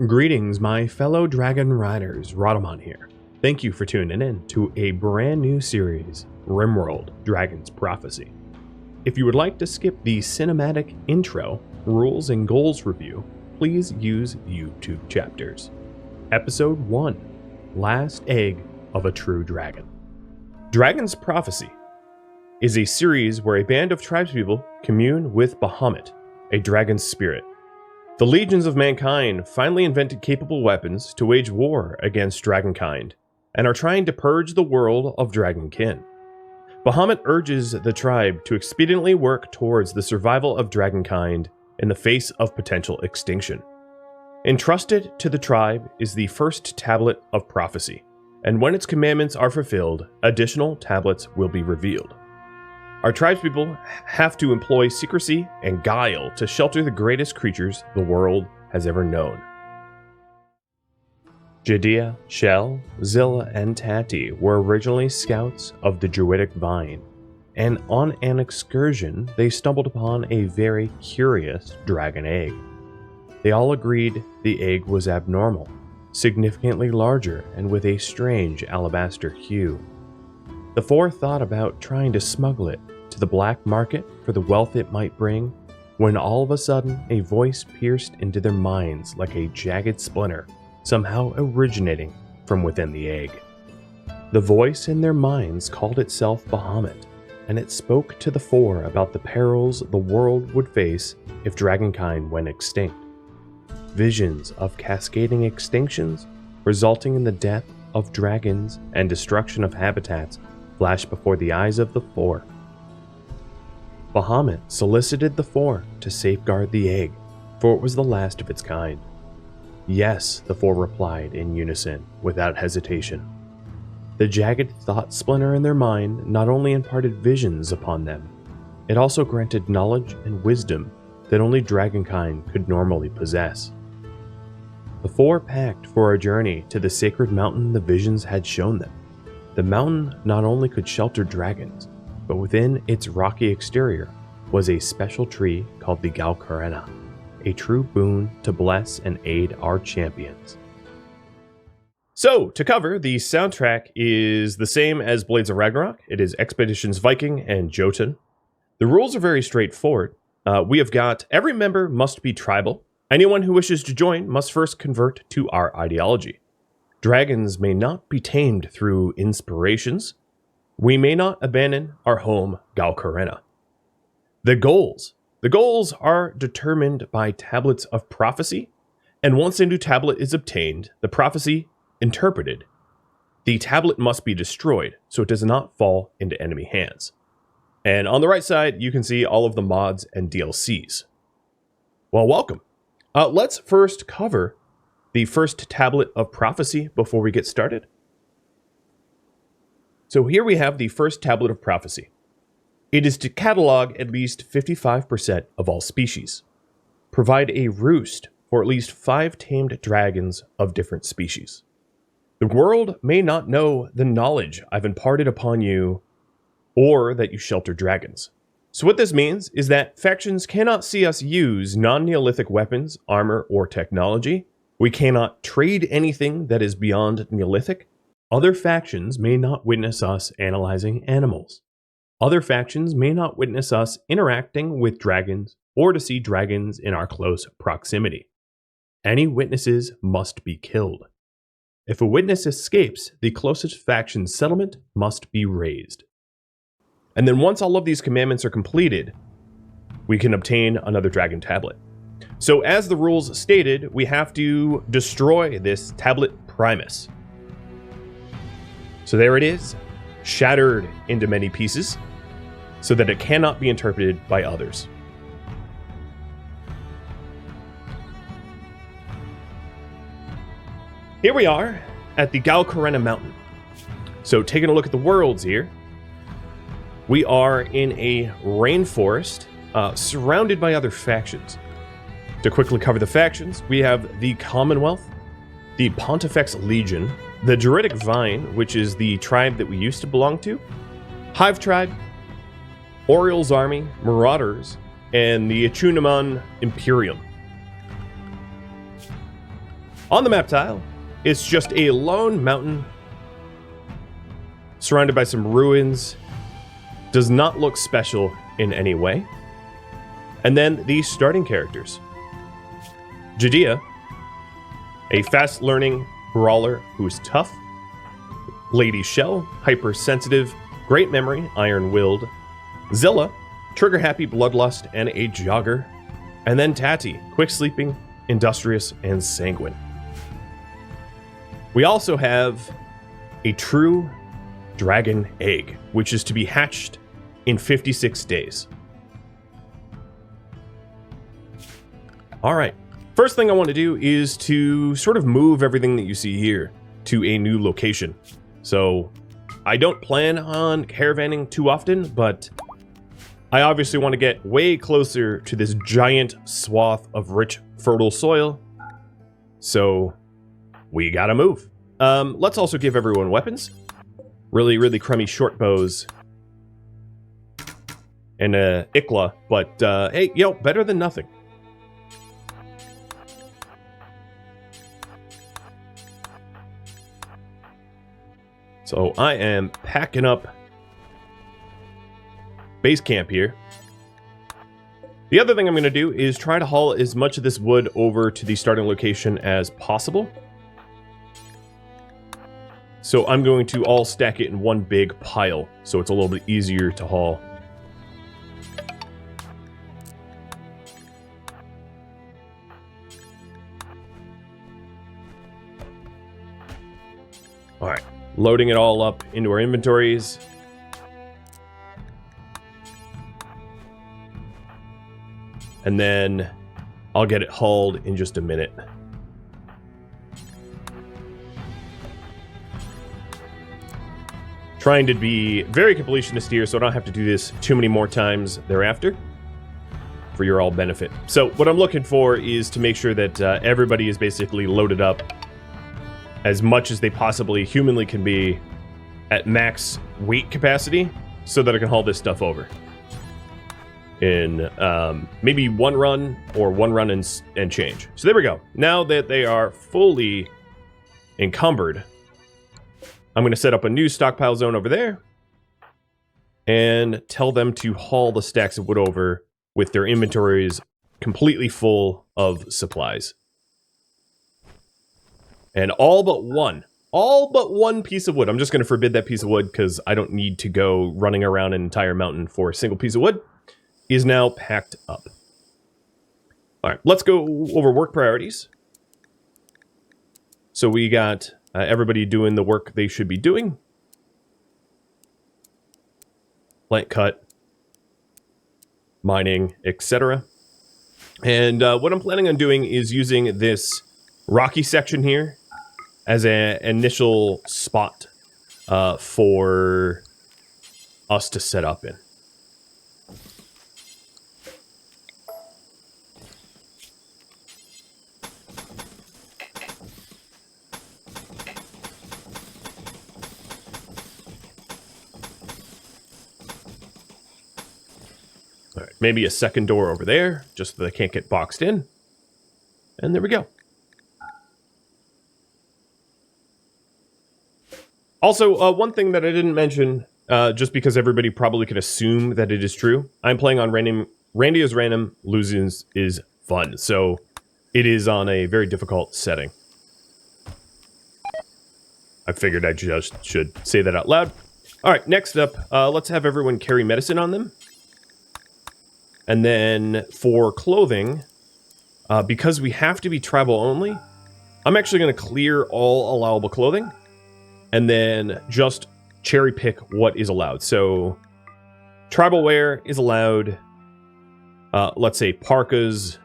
Greetings, my fellow dragon riders. Rhadamant here. Thank you for tuning in to a brand new series, RimWorld Dragon's Prophecy. If you would like to skip the cinematic intro, rules and goals review, please use YouTube chapters. Episode 1, Last Egg of a True Dragon. Dragon's Prophecy is a series where a band of tribespeople commune with Bahamut, a dragon's spirit. The legions of mankind finally invented capable weapons to wage war against dragonkind, and are trying to purge the world of dragonkin. Bahamut urges the tribe to expediently work towards the survival of dragonkind in the face of potential extinction. Entrusted to the tribe is the first tablet of prophecy, and when its commandments are fulfilled, additional tablets will be revealed. Our tribespeople have to employ secrecy and guile to shelter the greatest creatures the world has ever known. Jadea, Shell, Zilla, and Tati were originally scouts of the Druidic Vine, and on an excursion they stumbled upon a very curious dragon egg. They all agreed the egg was abnormal, significantly larger and with a strange alabaster hue. The four thought about trying to smuggle it to the black market for the wealth it might bring, when all of a sudden a voice pierced into their minds like a jagged splinter, somehow originating from within the egg. The voice in their minds called itself Bahamut, and it spoke to the four about the perils the world would face if dragonkind went extinct. Visions of cascading extinctions resulting in the death of dragons and destruction of habitats flashed before the eyes of the four. Bahamut solicited the four to safeguard the egg, for it was the last of its kind. Yes, the four replied in unison, without hesitation. The jagged thought splinter in their mind not only imparted visions upon them, it also granted knowledge and wisdom that only dragonkind could normally possess. The four packed for a journey to the sacred mountain the visions had shown them. The mountain not only could shelter dragons, but within its rocky exterior was a special tree called the guile, a true boon to bless and aid our champions. So, to cover, the soundtrack is the same as Blades of Ragnarok. It is Expeditions Viking and Jotun. The rules are very straightforward. We have got every member must be tribal. Anyone who wishes to join must first convert to our ideology. Dragons may not be tamed through inspirations. We may not abandon our home, guile. The goals are determined by tablets of prophecy, and once a new tablet is obtained, the prophecy interpreted, the tablet must be destroyed so it does not fall into enemy hands. And on the right side, you can see all of the mods and DLCs. Well, welcome. Let's first cover the first tablet of prophecy before we get started. So here we have the first tablet of prophecy. It is to catalog at least 55% of all species, provide a roost for at least 5 tamed dragons of different species. The world may not know the knowledge I've imparted upon you, or that you shelter dragons. So what this means is that factions cannot see us use non-Neolithic weapons, armor, or technology. We cannot trade anything that is beyond Neolithic. Other factions may not witness us analyzing animals. Other factions may not witness us interacting with dragons or to see dragons in our close proximity. Any witnesses must be killed. If a witness escapes, the closest faction's settlement must be razed. And then once all of these commandments are completed, we can obtain another dragon tablet. So as the rules stated, we have to destroy this tablet Primus. So there it is, shattered into many pieces, so that it cannot be interpreted by others. Here we are at the guile mountain. So taking a look at the worlds here, we are in a rainforest surrounded by other factions. To quickly cover the factions, we have the Commonwealth, the Pontifex Legion, the Druidic Vine, which is the tribe that we used to belong to, Hive Tribe, Oriel's Army, Marauders, and the Achunaman Imperium. On the map tile, it's just a lone mountain surrounded by some ruins. Does not look special in any way. And then the starting characters. Judea, a fast-learning brawler who is tough. Lady Shell, hypersensitive, great memory, iron-willed. Zilla, trigger-happy bloodlust and a jogger. And then Tati, quick-sleeping, industrious, and sanguine. We also have a true dragon egg, which is to be hatched in 56 days. All right. First thing I want to do is to sort of move everything that you see here to a new location. So I don't plan on caravanning too often, but I obviously want to get way closer to this giant swath of rich, fertile soil. So we gotta move. Let's also give everyone weapons. Really, really crummy short bows. And a Ikla, but hey, better than nothing. So I am packing up base camp here. The other thing I'm going to do is try to haul as much of this wood over to the starting location as possible. So I'm going to all stack it in one big pile, so it's a little bit easier to haul. All right, loading it all up into our inventories. And then I'll get it hauled in just a minute. Trying to be very completionist here so I don't have to do this too many more times thereafter for your all benefit. So what I'm looking for is to make sure that everybody is basically loaded up as much as they possibly humanly can be at max weight capacity so that I can haul this stuff over in maybe one run or one run and change. So there we go. Now that they are fully encumbered, I'm going to set up a new stockpile zone over there and tell them to haul the stacks of wood over with their inventories completely full of supplies. And all but one piece of wood. I'm just going to forbid that piece of wood because I don't need to go running around an entire mountain for a single piece of wood. Is now packed up. All right, let's go over work priorities. So we got everybody doing the work they should be doing. Plant cut, mining, etc. And what I'm planning on doing is using this rocky section here as an initial spot for us to set up in. All right, maybe a second door over there, just so they can't get boxed in. And there we go. Also, one thing that I didn't mention, just because everybody probably could assume that it is true, I'm playing on random. Randy is random, losing is fun. So it is on a very difficult setting. I figured I just should say that out loud. All right, next up, let's have everyone carry medicine on them. And then for clothing, because we have to be tribal only, I'm actually going to clear all allowable clothing and then just cherry pick what is allowed. So tribal wear is allowed. Let's say parkas.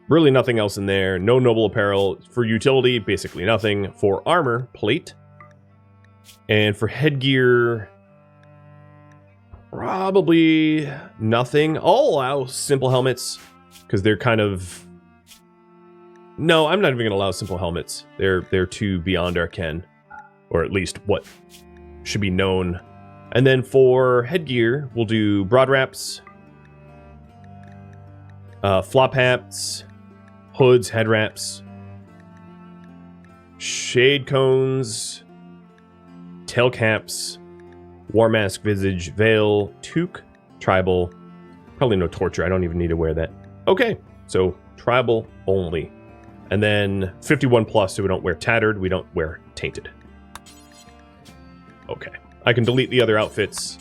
Really nothing else in there. No noble apparel. For utility, basically nothing. For armor, plate. And for headgear, probably nothing. I'll allow simple helmets because they're kind of... No, I'm not even going to allow simple helmets. They're too beyond our ken, or at least what should be known. And then for headgear, we'll do broad wraps, flop hats, hoods, head wraps, shade cones, tail caps, war mask, visage, veil, toque, tribal. Probably no torture. I don't even need to wear that. Okay, so tribal only. And then 51 plus, so we don't wear tattered, we don't wear tainted. Okay, I can delete the other outfits.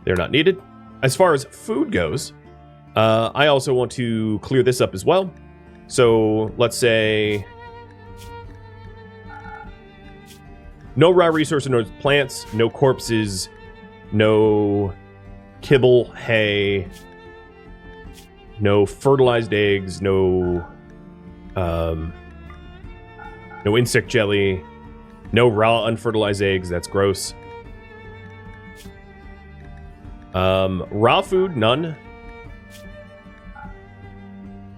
They're not needed. As far as food goes, I also want to clear this up as well. So let's say no raw resources, no plants, no corpses, no kibble, hay, no fertilized eggs, no insect jelly, no raw unfertilized eggs, that's gross. Raw food, none.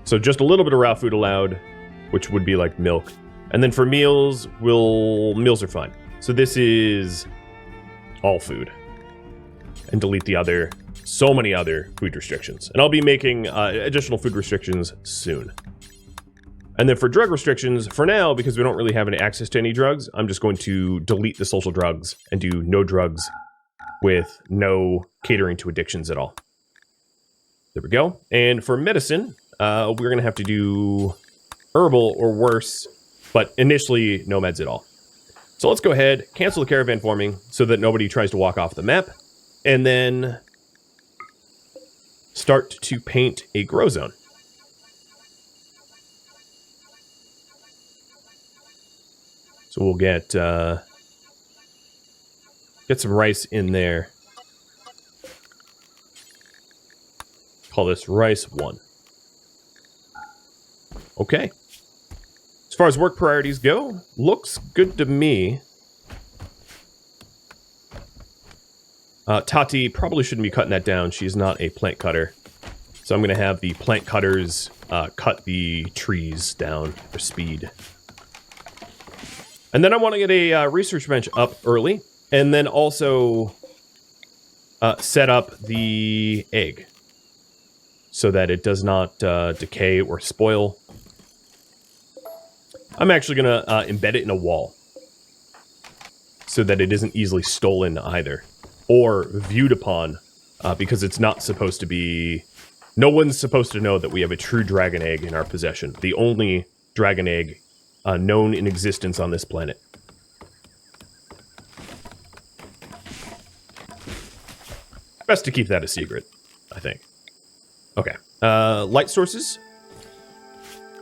So just a little bit of raw food allowed, which would be like milk. And then for meals, meals are fine. So this is all food. And delete the other, so many other food restrictions. And I'll be making additional food restrictions soon. And then for drug restrictions, for now, because we don't really have any access to any drugs, I'm just going to delete the social drugs and do no drugs with no catering to addictions at all. There we go. And for medicine, we're going to have to do herbal or worse, but initially no meds at all. So let's go ahead, cancel the caravan forming so that nobody tries to walk off the map, and then start to paint a grow zone. So we'll get some rice in there. Call this rice 1. Okay. As far as work priorities go, looks good to me. Tati probably shouldn't be cutting that down. She's not a plant cutter. So I'm going to have the plant cutters cut the trees down for speed. And then I want to get a research bench up early. And then also set up the egg so that it does not decay or spoil. I'm actually going to embed it in a wall so that it isn't easily stolen either or viewed upon because it's not supposed to be... No one's supposed to know that we have a true dragon egg in our possession. The only dragon egg known in existence on this planet. Best to keep that a secret, I think. Okay. Light sources.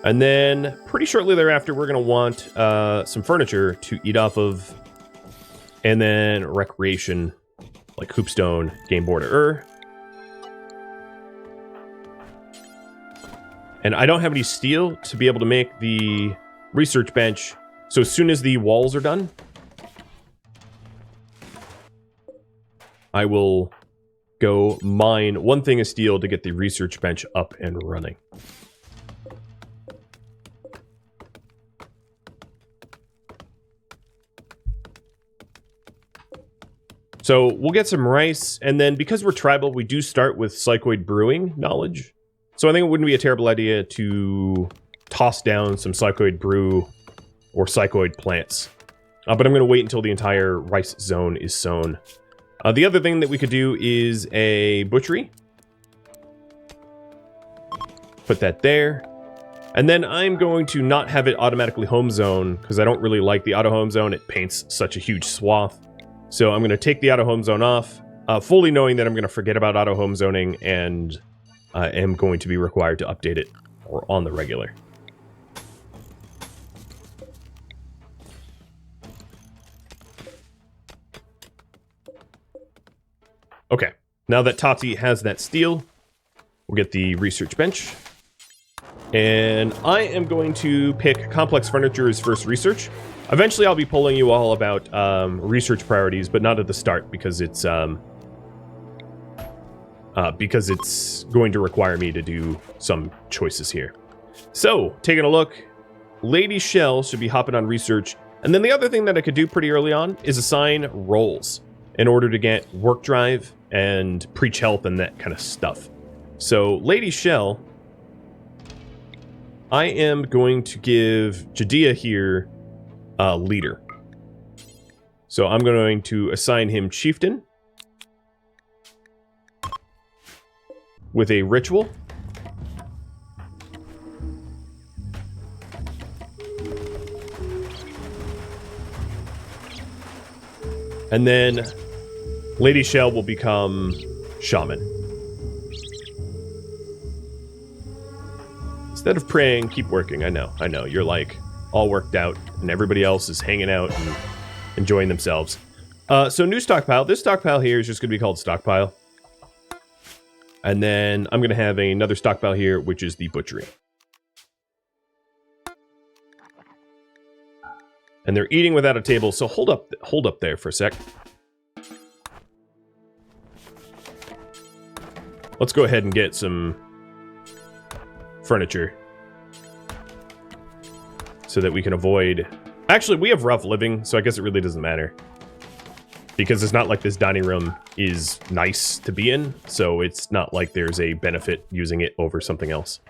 And then, pretty shortly thereafter, we're going to want some furniture to eat off of. And then recreation, like hoopstone, game board, And I don't have any steel to be able to make the research bench. So as soon as the walls are done, I will go mine one thing of steel to get the research bench up and running. So we'll get some rice, and then because we're tribal, we do start with psychoid brewing knowledge. So I think it wouldn't be a terrible idea to toss down some psychoid brew or psychoid plants. But I'm going to wait until the entire rice zone is sown. The other thing that we could do is a butchery. Put that there. And then I'm going to not have it automatically home zone because I don't really like the auto home zone. It paints such a huge swath. So I'm going to take the auto home zone off, fully knowing that I'm going to forget about auto home zoning and am going to be required to update it or on the regular. Okay, now that Tati has that steel, we'll get the research bench. And I am going to pick complex furniture as first research. Eventually I'll be polling you all about research priorities, but not at the start because it's going to require me to do some choices here. So, taking a look, Lady Shell should be hopping on research. And then the other thing that I could do pretty early on is assign roles in order to get work drive and preach health and that kind of stuff. So, Lady Shell I am going to give Judea here a leader. So I'm going to assign him chieftain with a ritual. And then Lady Shell will become shaman. Instead of praying, keep working. I know. You're like all worked out and everybody else is hanging out and enjoying themselves. So new stockpile. This stockpile here is just going to be called stockpile. And then I'm going to have another stockpile here, which is the butchery. And they're eating without a table, so hold up there for a sec. Let's go ahead and get some furniture so that we can avoid... Actually, we have rough living, so I guess it really doesn't matter. Because it's not like this dining room is nice to be in, so it's not like there's a benefit using it over something else.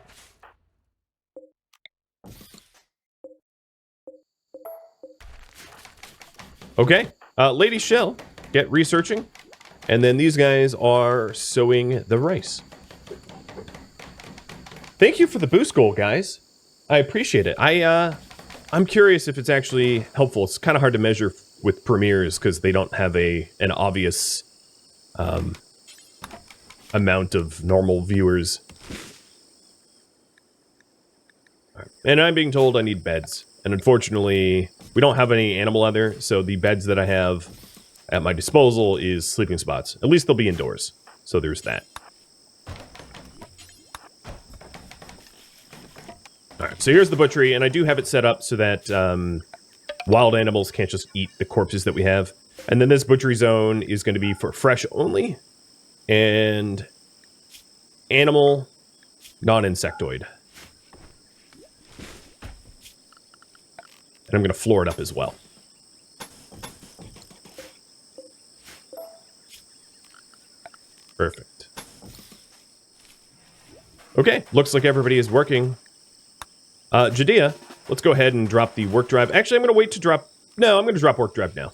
Okay, Lady Shell, get researching. And then these guys are sowing the rice. Thank you for the boost goal, guys. I appreciate it. I'm curious if it's actually helpful. It's kind of hard to measure with premieres because they don't have an obvious amount of normal viewers. And I'm being told I need beds. And unfortunately, we don't have any animal leather, so the beds that I have at my disposal is sleeping spots. At least they'll be indoors. So there's that. Alright, so here's the butchery, and I do have it set up so that wild animals can't just eat the corpses that we have. And then this butchery zone is going to be for fresh only, and animal, non-insectoid. And I'm going to floor it up as well. Perfect. Okay, looks like everybody is working. Judea, let's go ahead and drop the work drive. Actually, I'm going to wait to drop... No, I'm going to drop work drive now.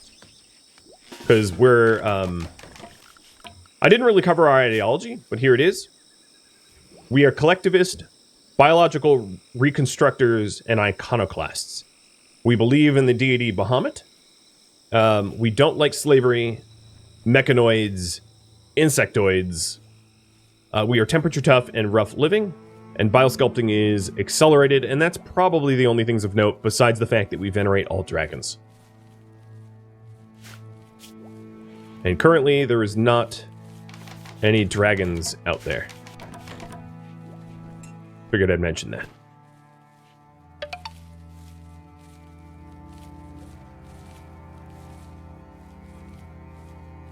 Because we're... I didn't really cover our ideology, but here it is. We are collectivist, biological reconstructors, and iconoclasts. We believe in the deity Bahamut. We don't like slavery, mechanoids, insectoids. We are temperature tough and rough living. And biosculpting is accelerated, and that's probably the only things of note, besides the fact that we venerate all dragons. And currently, there is not any dragons out there. Figured I'd mention that.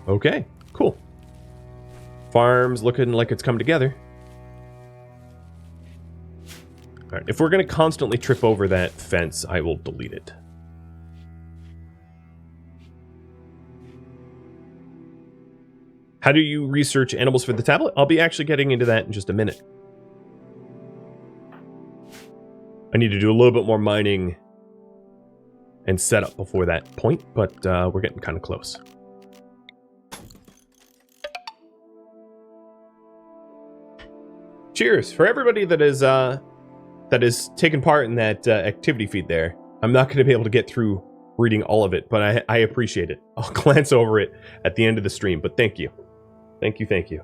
Okay, cool. Farm's looking like it's come together. Alright, if we're going to constantly trip over that fence, I will delete it. How do you research animals for the tablet? I'll be actually getting into that in just a minute. I need to do a little bit more mining and setup before that point, but we're getting kind of close. Cheers for everybody that is taking part in that activity feed there. I'm not going to be able to get through reading all of it, but I appreciate it. I'll glance over it at the end of the stream, but thank you. Thank you, thank you.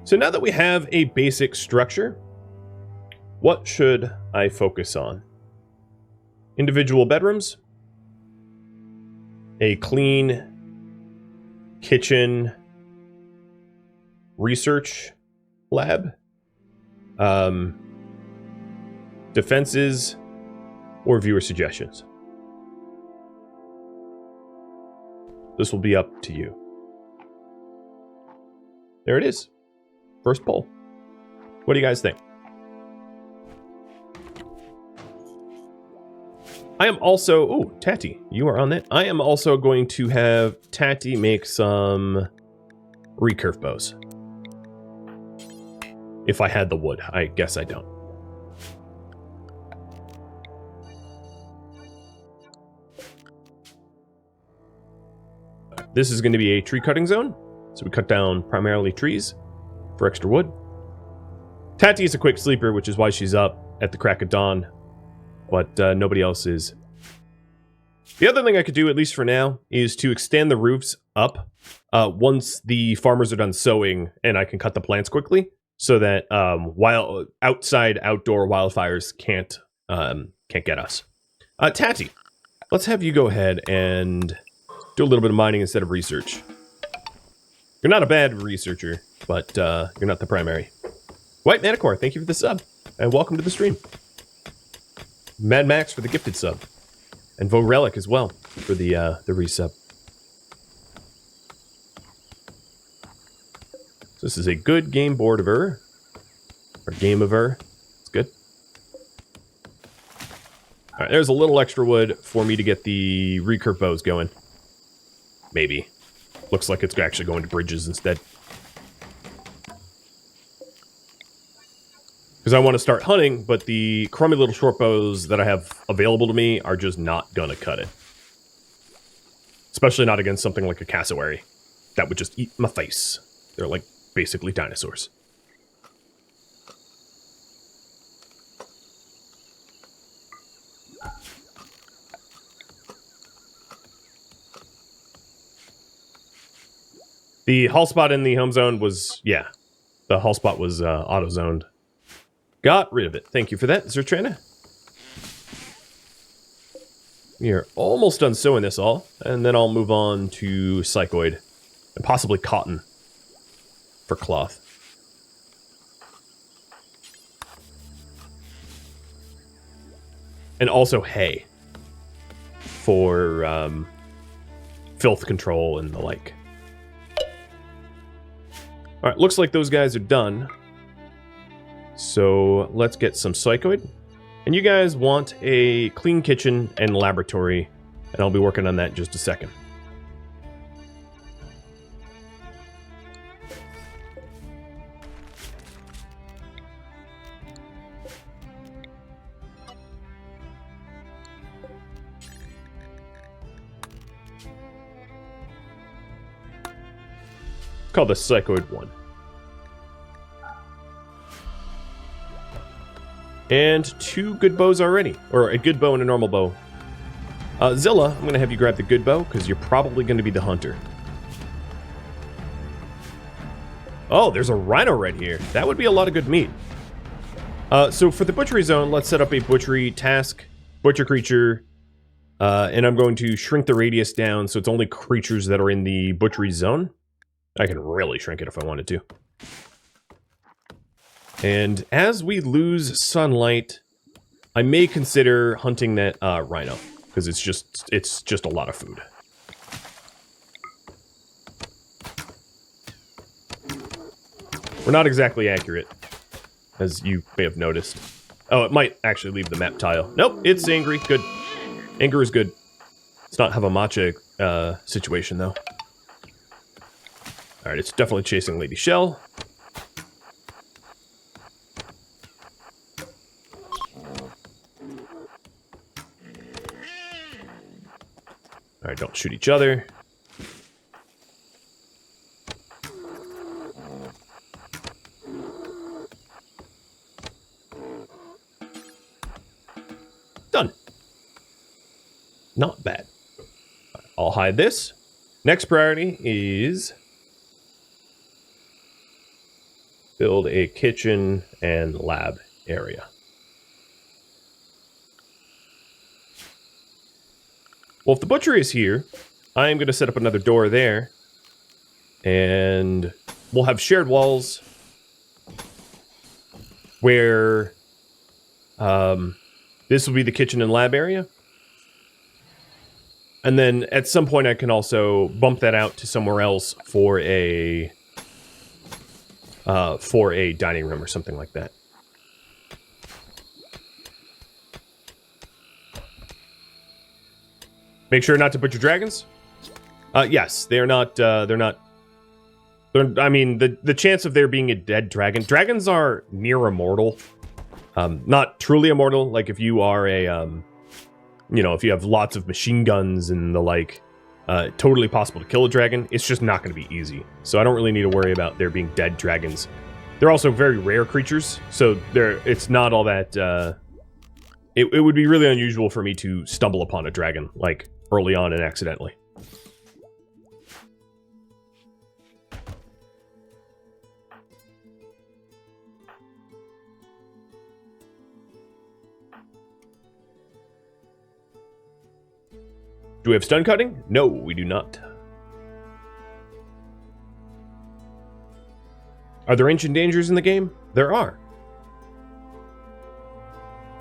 So now that we have a basic structure, what should I focus on? Individual bedrooms, a clean kitchen research lab, defenses, or viewer suggestions. This will be up to you. There it is. First poll. What do you guys think? I am also... Oh, Tati, you are on that. I am also going to have Tati make some recurve bows. If I had the wood. I guess I don't. This is going to be a tree cutting zone. So we cut down primarily trees for extra wood. Tati is a quick sleeper, which is why she's up at the crack of dawn. But nobody else is. The other thing I could do, at least for now, is to extend the roofs up once the farmers are done sowing and I can cut the plants quickly so that outdoor wildfires can't get us. Tati, let's have you go ahead and do a little bit of mining instead of research. You're not a bad researcher, but you're not the primary. White Manicore, thank you for the sub, and welcome to the stream. Mad Max for the gifted sub, and Vo Relic as well for the resub. So this is a good game board of her, or game of her. It's good. All right, there's a little extra wood for me to get the recurve bows going. Maybe. Looks like it's actually going to bridges instead. Because I want to start hunting, but the crummy little short bows that I have available to me are just not going to cut it. Especially not against something like a cassowary. That would just eat my face. They're like basically dinosaurs. The hull spot in the home zone was, yeah. The hull spot was auto-zoned. Got rid of it. Thank you for that, Zertrana. We are almost done sewing this all, and then I'll move on to psychoid and possibly cotton for cloth. And also hay for filth control and the like. All right, looks like those guys are done. So let's get some psychoid. And you guys want a clean kitchen and laboratory, and I'll be working on that in just a second. Call this psychoid 1. And 2 good bows already. Or a good bow and a normal bow. Zilla, I'm going to have you grab the good bow, because you're probably going to be the hunter. Oh, there's a rhino right here. That would be a lot of good meat. So for the butchery zone, let's set up a butchery task. Butcher creature. And I'm going to shrink the radius down so it's only creatures that are in the butchery zone. I can really shrink it if I wanted to. And as we lose sunlight, I may consider hunting that rhino, because it's just a lot of food. We're not exactly accurate, as you may have noticed. Oh, it might actually leave the map tile. Nope, it's angry. Good. Anger is good. It's not Havamacha situation, though. Alright, it's definitely chasing Lady Shell. Alright, don't shoot each other. Done. Not bad. I'll hide this. Next priority is build a kitchen and lab area. Well, if the butchery is here, I'm going to set up another door there. And we'll have shared walls where this will be the kitchen and lab area. And then at some point I can also bump that out to somewhere else for a dining room or something like that. Make sure not to butcher dragons. Yes, they're not. I mean, the chance of there being a dead dragon. Dragons are near immortal. Not truly immortal. Like if you are a, you know, if you have lots of machine guns and the like, totally possible to kill a dragon. It's just not going to be easy. So I don't really need to worry about there being dead dragons. They're also very rare creatures, so it's not all that. It would be really unusual for me to stumble upon a dragon like early on and accidentally. Do we have stun cutting? No, we do not. Are there ancient dangers in the game? There are.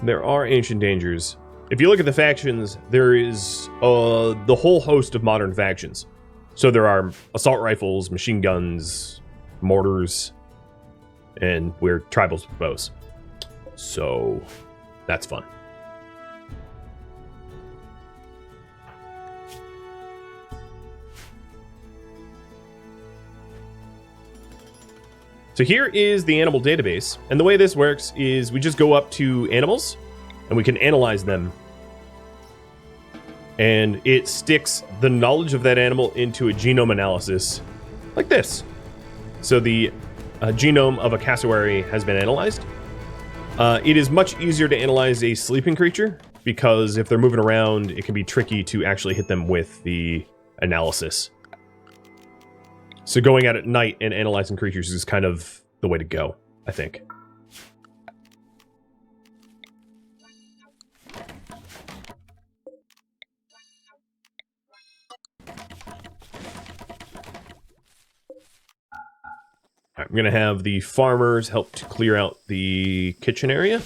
There are ancient dangers. If you look at the factions, there is the whole host of modern factions. So there are assault rifles, machine guns, mortars, and we're tribals with bows. So that's fun. So here is the animal database, and the way this works is we just go up to animals, and we can analyze them, and it sticks the knowledge of that animal into a genome analysis, like this. So the genome of a cassowary has been analyzed. It is much easier to analyze a sleeping creature, because if they're moving around, it can be tricky to actually hit them with the analysis. So going out at night and analyzing creatures is kind of the way to go, I think. Alright, I'm going to have the farmers help to clear out the kitchen area.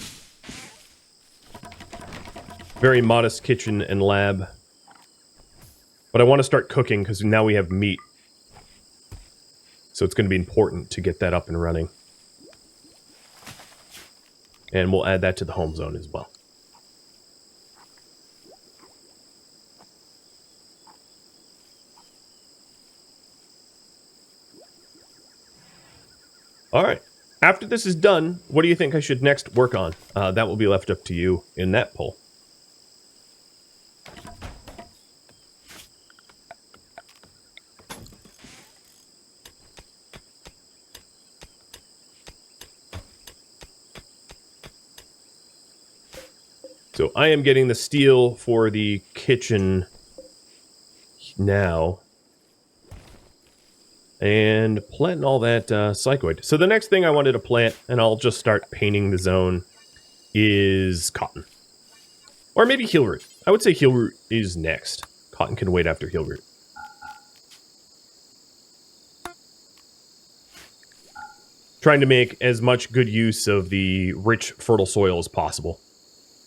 Very modest kitchen and lab. But I want to start cooking because now we have meat. So it's going to be important to get that up and running. And we'll add that to the home zone as well. Alright. After this is done, what do you think I should next work on? That will be left up to you in that poll. So I am getting the steel for the kitchen now. And planting all that psychoid. So the next thing I wanted to plant, and I'll just start painting the zone, is cotton. Or maybe heel root. I would say heel root is next. Cotton can wait after heel root. Trying to make as much good use of the rich, fertile soil as possible,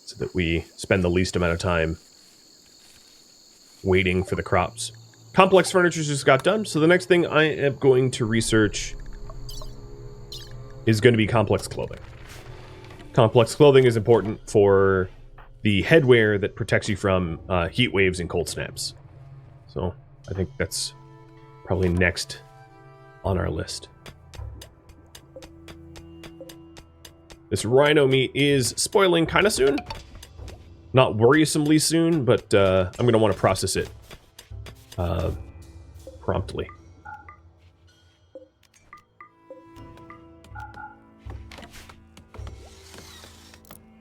so that we spend the least amount of time waiting for the crops. Complex furniture just got done, so the next thing I am going to research is going to be complex clothing. Complex clothing is important for the headwear that protects you from heat waves and cold snaps. So I think that's probably next on our list. This rhino meat is spoiling kind of soon. Not worrisomely soon, but I'm going to want to process it promptly.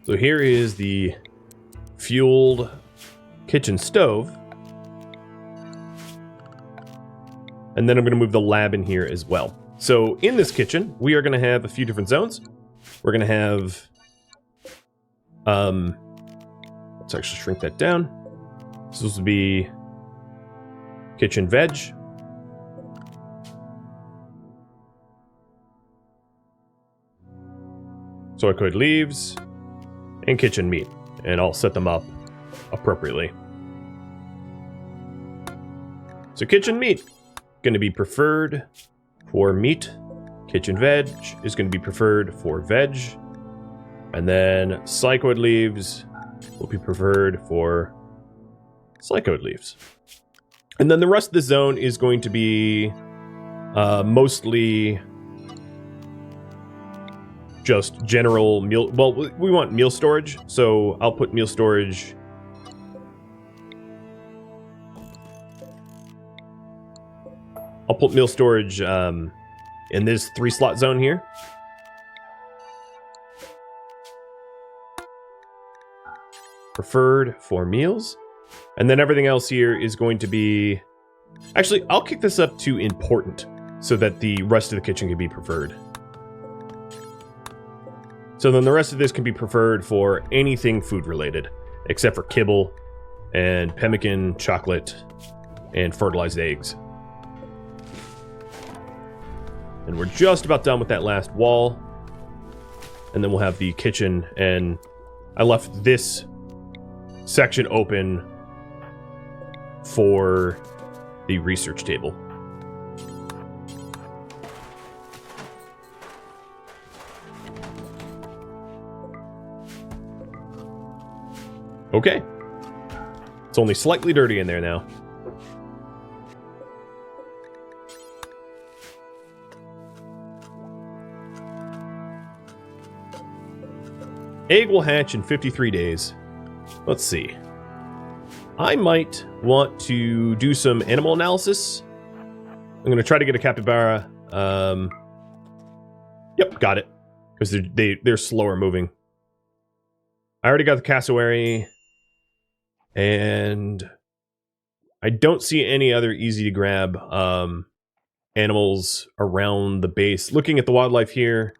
So here is the fueled kitchen stove. And then I'm going to move the lab in here as well. So in this kitchen, we are going to have a few different zones. We're going to have... let's actually shrink that down. So this will be kitchen veg. Soy leaves. And kitchen meat. And I'll set them up appropriately. So kitchen meat, going to be preferred for meat. Kitchen veg is going to be preferred for veg. And then psychoid leaves will be preferred for Slycode leaves. And then the rest of the zone is going to be mostly just general meal. Well, we want meal storage, so I'll put meal storage. I'll put meal storage in this 3-slot zone here. Preferred for meals. And then everything else here is going to be... Actually, I'll kick this up to important so that the rest of the kitchen can be preferred. So then the rest of this can be preferred for anything food related, except for kibble and pemmican, chocolate, and fertilized eggs. And we're just about done with that last wall. And then we'll have the kitchen, and I left this section open for the research table. Okay. It's only slightly dirty in there now. Egg will hatch in 53 days. Let's see. I might want to do some animal analysis. I'm going to try to get a capybara. Yep, got it. Because they're slower moving. I already got the cassowary. And I don't see any other easy to grab animals around the base. Looking at the wildlife here,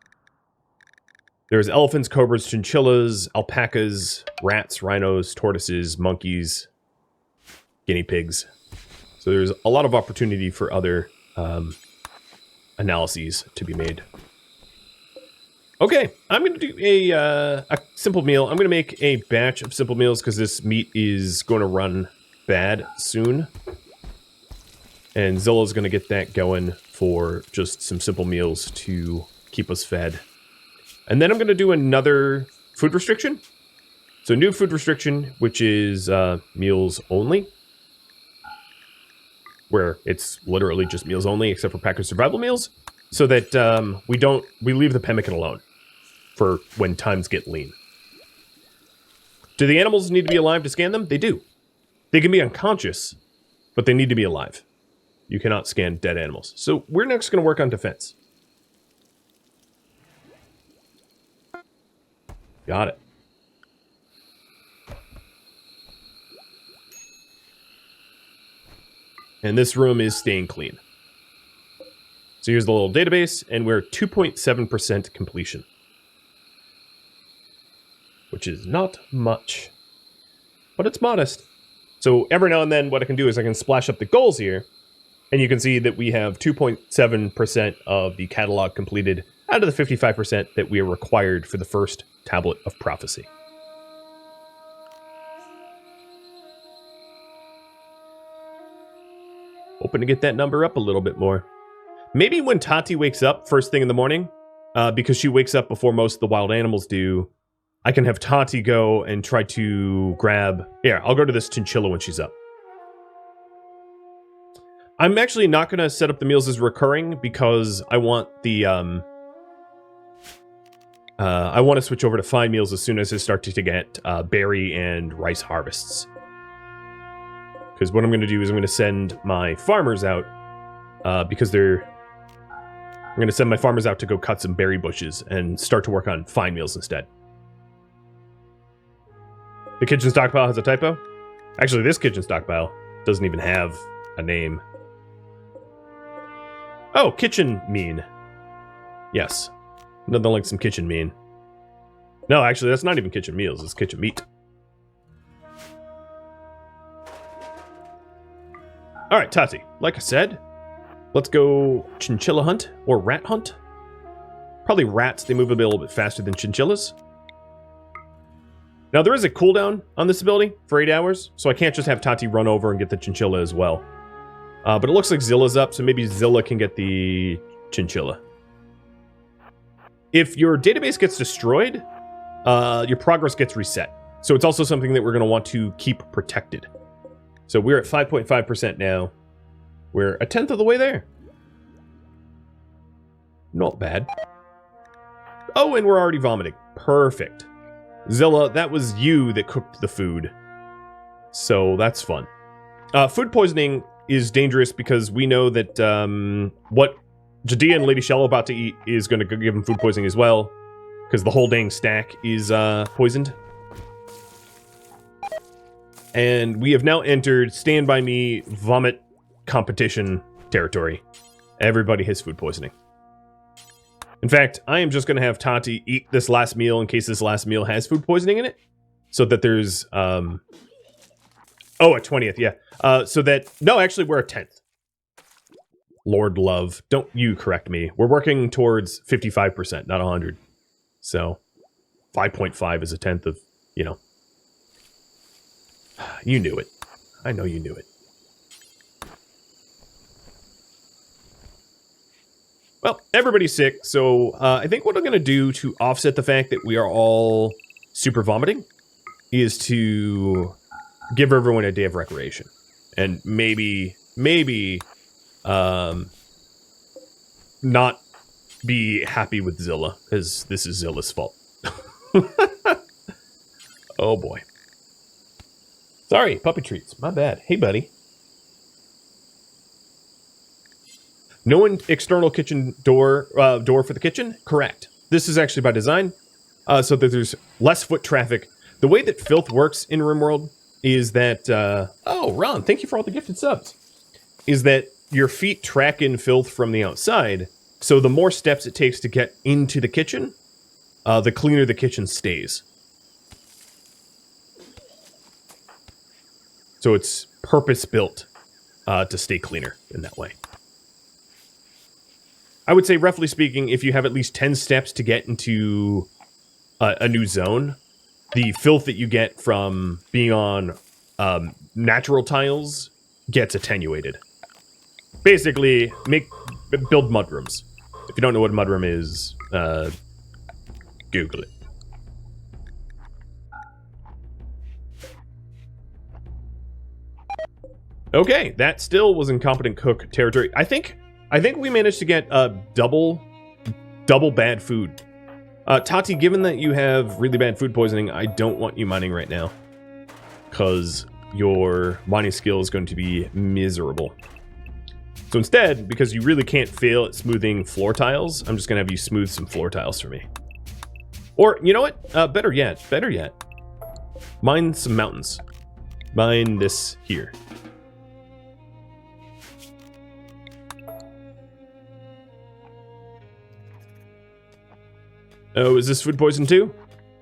there's elephants, cobras, chinchillas, alpacas, rats, rhinos, tortoises, monkeys, guinea pigs. So there's a lot of opportunity for other analyses to be made. Okay, I'm going to do a simple meal. I'm going to make a batch of simple meals because this meat is going to run bad soon. And Zilla's going to get that going for just some simple meals to keep us fed. And then I'm going to do another food restriction. So new food restriction, which is meals only. Where it's literally just meals only, except for packaged survival meals. So that we leave the pemmican alone for when times get lean. Do the animals need to be alive to scan them? They do. They can be unconscious, but they need to be alive. You cannot scan dead animals. So we're next going to work on defense. Got it. And this room is staying clean. So here's the little database, and we're 2.7% completion. Which is not much. But it's modest. So every now and then what I can do is I can splash up the goals here, and you can see that we have 2.7% of the catalog completed out of the 55% that we are required for the first Tablet of Prophecy. Hoping to get that number up a little bit more. Maybe when Tati wakes up first thing in the morning, because she wakes up before most of the wild animals do, I can have Tati go and try to grab... Yeah, I'll go to this chinchilla when she's up. I'm actually not going to set up the meals as recurring because I want the... I want to switch over to fine meals as soon as I start to get berry and rice harvests. Because what I'm going to do is I'm going to send my farmers out because they're... I'm going to send my farmers out to go cut some berry bushes and start to work on fine meals instead. The kitchen stockpile has a typo. Actually, this kitchen stockpile doesn't even have a name. Oh, kitchen mean. Yes. Nothing like some kitchen mean. No, actually, that's not even kitchen meals. It's kitchen meat. All right, Tati. Like I said, let's go chinchilla hunt or rat hunt. Probably rats. They move a little bit faster than chinchillas. Now, there is a cooldown on this ability for 8 hours, so I can't just have Tati run over and get the chinchilla as well. But it looks like Zilla's up, so maybe Zilla can get the chinchilla. If your database gets destroyed, your progress gets reset. So it's also something that we're going to want to keep protected. So we're at 5.5% now. We're a tenth of the way there. Not bad. Oh, and we're already vomiting. Perfect. Zilla, that was you that cooked the food. So that's fun. Food poisoning is dangerous because we know that what Jadea and Lady Shell are about to eat is going to give them food poisoning as well. Because the whole dang stack is poisoned. And we have now entered Stand By Me vomit competition territory. Everybody has food poisoning. In fact, I am just going to have Tati eat this last meal in case this last meal has food poisoning in it. So that there's... oh, a 20th, yeah. So that... No, actually, we're a 10th. Lord Love. Don't you correct me. We're working towards 55%, not 100. So, 5.5 is a tenth of, you know. You knew it. I know you knew it. Well, everybody's sick, so I think what I'm going to do to offset the fact that we are all super vomiting is to give everyone a day of recreation. And maybe, not be happy with Zilla, because this is Zilla's fault. Oh boy. Sorry, puppy treats. My bad. Hey, buddy. No external kitchen door for the kitchen? Correct. This is actually by design, so that there's less foot traffic. The way that filth works in RimWorld is that... oh, Ron, thank you for all the gifted subs. Is that your feet track in filth from the outside, so the more steps it takes to get into the kitchen, the cleaner the kitchen stays. So it's purpose-built to stay cleaner in that way. I would say, roughly speaking, if you have at least 10 steps to get into a new zone, the filth that you get from being on natural tiles gets attenuated. Basically, build mudrooms. If you don't know what a mudroom is, Google it. Okay, that still was incompetent cook territory. I think we managed to get double bad food. Tati, given that you have really bad food poisoning, I don't want you mining right now, because your mining skill is going to be miserable. So instead, because you really can't fail at smoothing floor tiles, I'm just going to have you smooth some floor tiles for me. Or, you know what? Better yet. Mine some mountains. Mine this here. Oh, is this food poison too?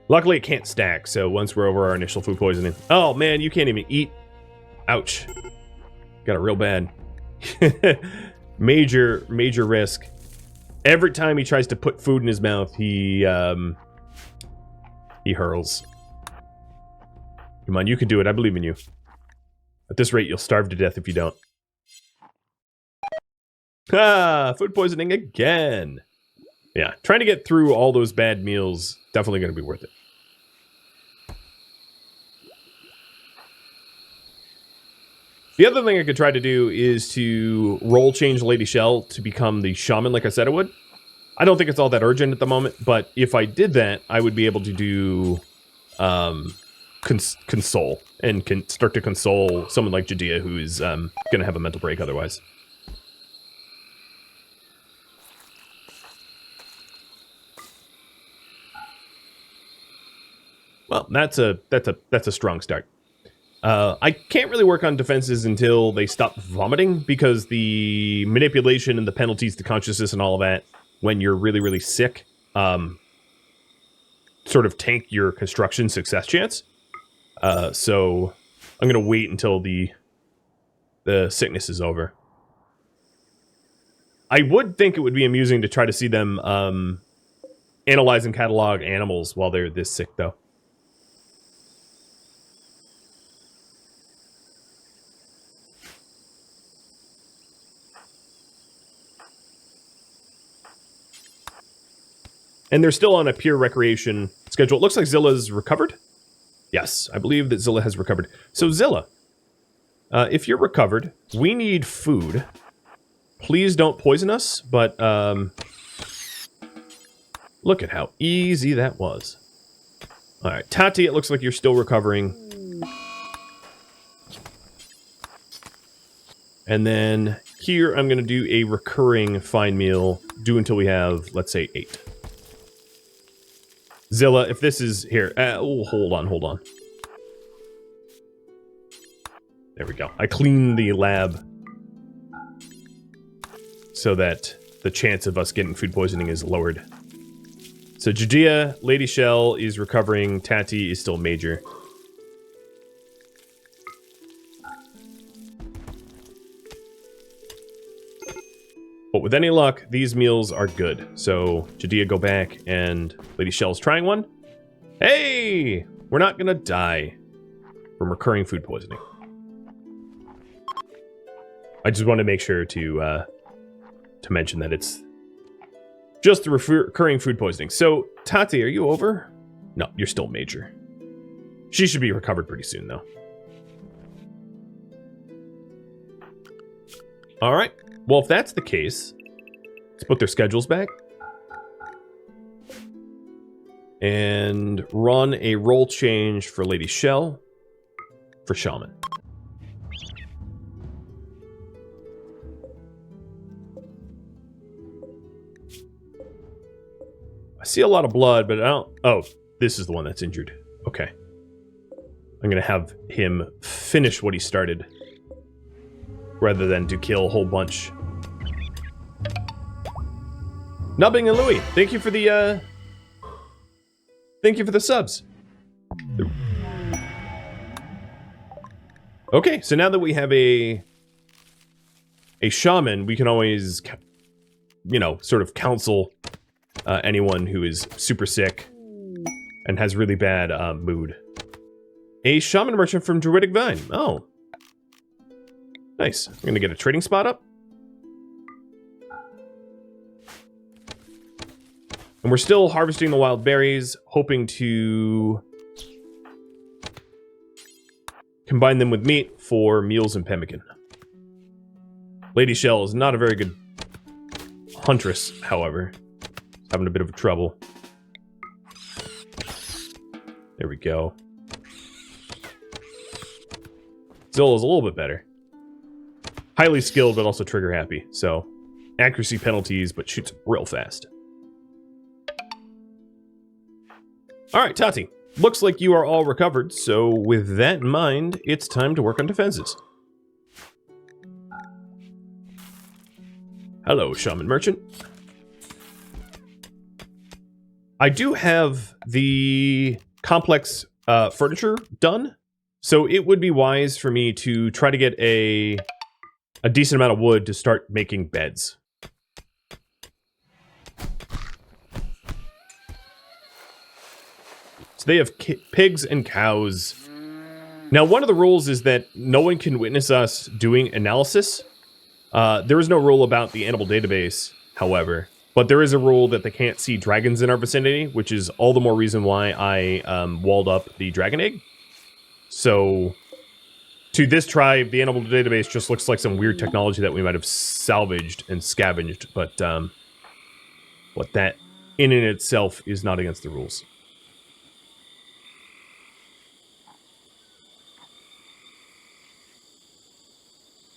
Luckily it can't stack, so once we're over our initial food poisoning... Oh man, you can't even eat. Ouch. Got it real bad. Major risk. Every time he tries to put food in his mouth, he hurls. Come on, you can do it. I believe in you. At this rate, you'll starve to death if you don't. Ah, food poisoning again. Yeah, trying to get through all those bad meals, definitely going to be worth it. The other thing I could try to do is to role change Lady Shell to become the shaman like I said I would. I don't think it's all that urgent at the moment, but if I did that, I would be able to do console, and start to console someone like Jadea, who is going to have a mental break otherwise. Well, that's a strong start. I can't really work on defenses until they stop vomiting, because the manipulation and the penalties to consciousness and all of that, when you're really, really sick, sort of tank your construction success chance. So I'm going to wait until the sickness is over. I would think it would be amusing to try to see them analyze and catalog animals while they're this sick, though. And they're still on a pure recreation schedule. It looks like Zilla's recovered. Yes, I believe that Zilla has recovered. So Zilla, If you're recovered, we need food. Please don't poison us, but look at how easy that was. Alright, Tati, it looks like you're still recovering. And then here, I'm going to do a recurring fine meal. Do until we have, let's say, 8. Zilla, if this is... Here, oh, hold on. There we go. I cleaned the lab so that the chance of us getting food poisoning is lowered. So Judea, Lady Shell is recovering. Tati is still major. But with any luck, these meals are good. So Judea, go back, and Lady Shell's trying one. Hey! We're not gonna die from recurring food poisoning. I just want to make sure to mention that it's just the recurring food poisoning. So, Tati, are you over? No, you're still major. She should be recovered pretty soon, though. Alright. Well, if that's the case, let's put their schedules back. And run a role change for Lady Shell for Shaman. I see a lot of blood, but I don't... Oh, this is the one that's injured. Okay. I'm gonna have him finish what he started, rather than to kill a whole bunch. Nubbing and Louie, thank you for the, thank you for the subs. Okay, so now that we have a shaman, we can always, you know, sort of counsel anyone who is super sick and has really bad mood. A shaman merchant from Druidic Vine. Oh. Nice. I'm gonna get a trading spot up. And we're still harvesting the wild berries, hoping to combine them with meat for meals and pemmican. Lady Shell is not a very good huntress, however. She's having a bit of trouble. There we go. Zilla's a little bit better. Highly skilled, but also trigger happy. So, accuracy penalties, but shoots real fast. Alright, Tati. Looks like you are all recovered, so with that in mind, it's time to work on defenses. Hello, Shaman Merchant. I do have the complex furniture done, so it would be wise for me to try to get a decent amount of wood to start making beds. So they have pigs and cows. Now, one of the rules is that no one can witness us doing analysis. There is no rule about the animal database, however. But there is a rule that they can't see dragons in our vicinity, which is all the more reason why I walled up the dragon egg. So, to this tribe, the animal database just looks like some weird technology that we might have salvaged and scavenged. But what that in and itself is not against the rules.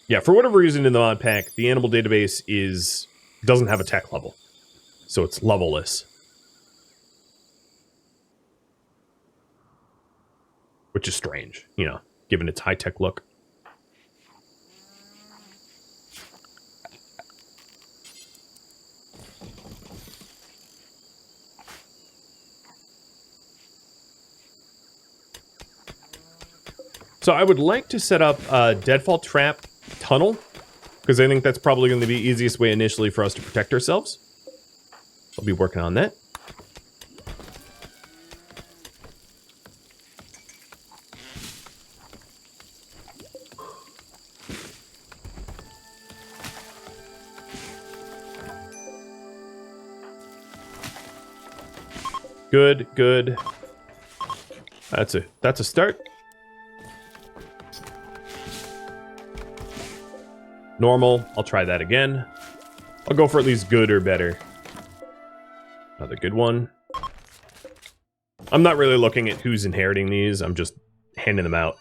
Yeah, for whatever reason in the mod pack, the animal database doesn't have a tech level. So it's levelless. Which is strange, you know, given its high-tech look. So I would like to set up a deadfall trap tunnel, because I think that's probably going to be the easiest way initially for us to protect ourselves. I'll be working on that. Good, good. That's a start. Normal. I'll try that again. I'll go for at least good or better. Another good one. I'm not really looking at who's inheriting these. I'm just handing them out.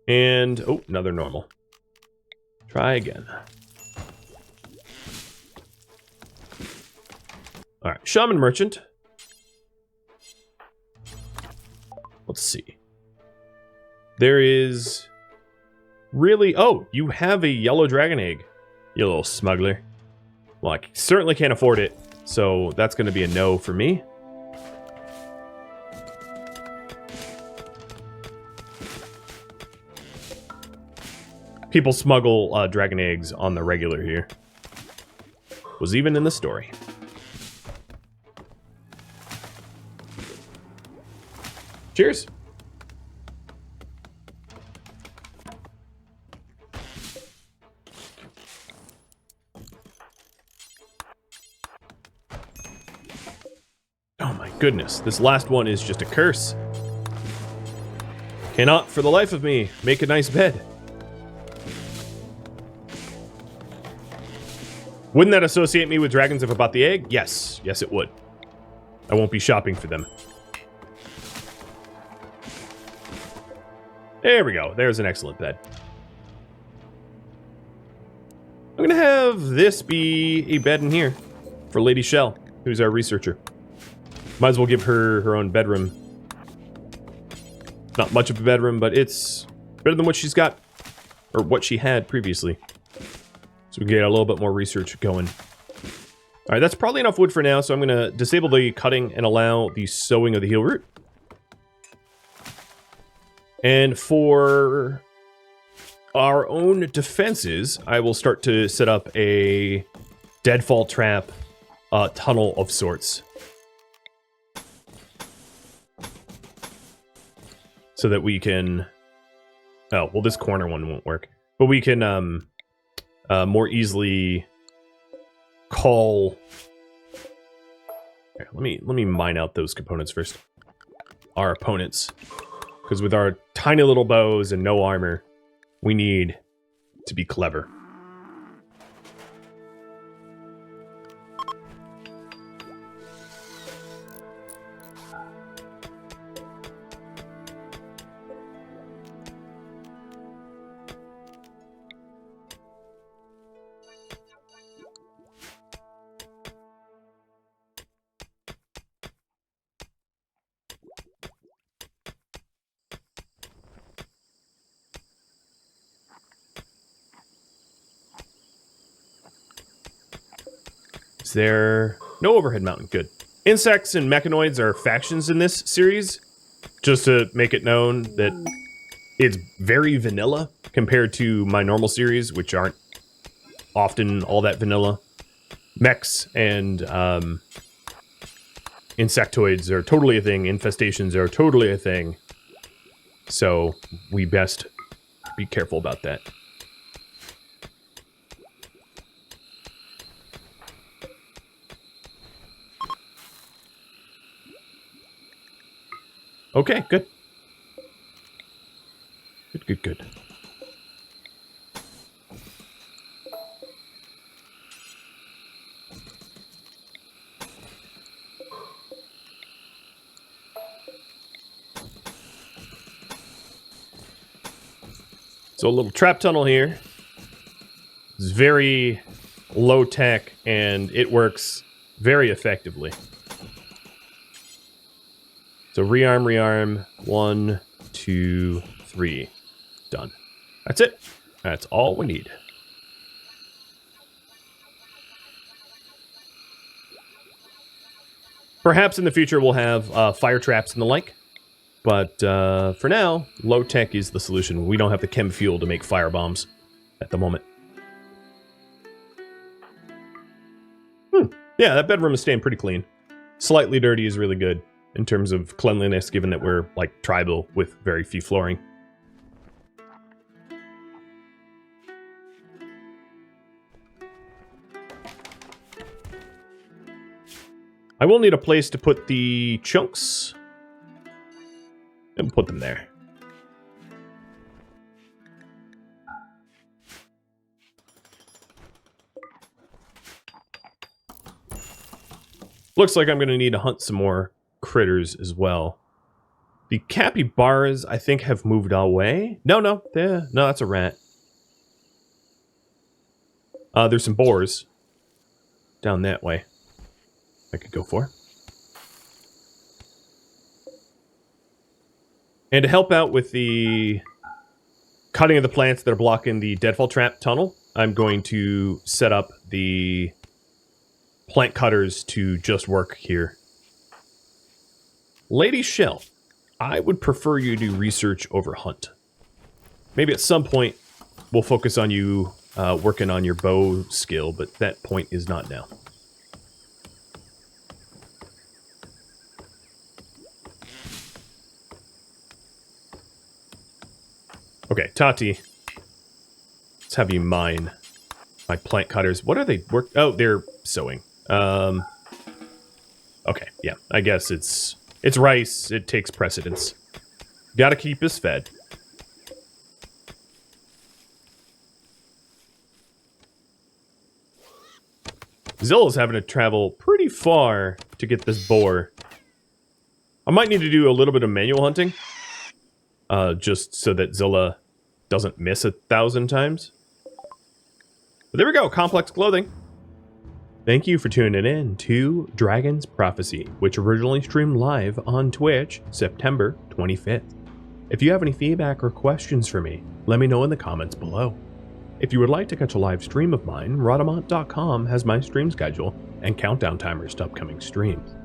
And, oh, another normal. Try again. Alright, Shaman Merchant. Let's see. There is really... Oh, you have a yellow dragon egg, you little smuggler. Well, I certainly can't afford it, so that's going to be a no for me. People smuggle dragon eggs on the regular here. Was even in the story. Cheers. Oh my goodness, this last one is just a curse. Cannot, for the life of me, make a nice bed. Wouldn't that associate me with dragons if I bought the egg? Yes. Yes, it would. I won't be shopping for them. There we go. There's an excellent bed. I'm going to have this be a bed in here for Lady Shell, who's our researcher. Might as well give her her own bedroom. Not much of a bedroom, but it's better than what she's got, or what she had previously. So we can get a little bit more research going. Alright, that's probably enough wood for now, so I'm going to disable the cutting and allow the sowing of the heal root. And for our own defenses, I will start to set up a deadfall trap tunnel of sorts. So that we can... Oh, well, this corner one won't work. But we can more easily call... Here, let me mine out those components first. Our opponents. Because with our tiny little bows and no armor, we need to be clever. Is there no overhead mountain? Good. Insects and mechanoids are factions in this series, just to make it known that it's very vanilla compared to my normal series, which aren't often all that vanilla. Mechs and insectoids are totally a thing. Infestations are totally a thing. So we best be careful about that. Okay, good. Good. So a little trap tunnel here. It's very low tech and it works very effectively. So rearm. 1, 2, 3. Done. That's it. That's all we need. Perhaps in the future we'll have fire traps and the like. But for now, low tech is the solution. We don't have the chem fuel to make fire bombs at the moment. Yeah, that bedroom is staying pretty clean. Slightly dirty is really good in terms of cleanliness, given that we're, like, tribal with very few flooring. I will need a place to put the chunks. And put them there. Looks like I'm going to need to hunt some more critters as well. The capybaras, I think, have moved away. No, that's a rat. There's some boars down that way I could go for. And to help out with the cutting of the plants that are blocking the deadfall trap tunnel, I'm going to set up the plant cutters to just work here. Lady Shell, I would prefer you do research over hunt. Maybe at some point we'll focus on you working on your bow skill, but that point is not now. Okay, Tati, let's have you mine my plant cutters. What are they work? Oh, they're sowing. Okay, yeah, I guess it's rice. It takes precedence. Gotta keep us fed. Zilla's having to travel pretty far to get this boar. I might need to do a little bit of manual hunting. Just so that Zilla doesn't miss 1,000 times. But there we go, complex clothing. Thank you for tuning in to Dragon's Prophecy, which originally streamed live on Twitch September 25th. If you have any feedback or questions for me, let me know in the comments below. If you would like to catch a live stream of mine, Rhadamant.com has my stream schedule and countdown timers to upcoming streams.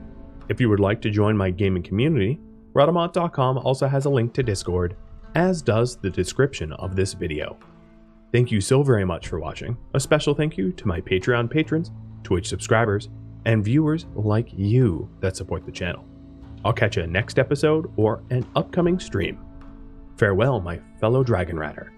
If you would like to join my gaming community, Rhadamant.com also has a link to Discord, as does the description of this video. Thank you so very much for watching. A special thank you to my Patreon patrons, Twitch subscribers, and viewers like you that support the channel. I'll catch you next episode or an upcoming stream. Farewell, my fellow Dragon Ratter.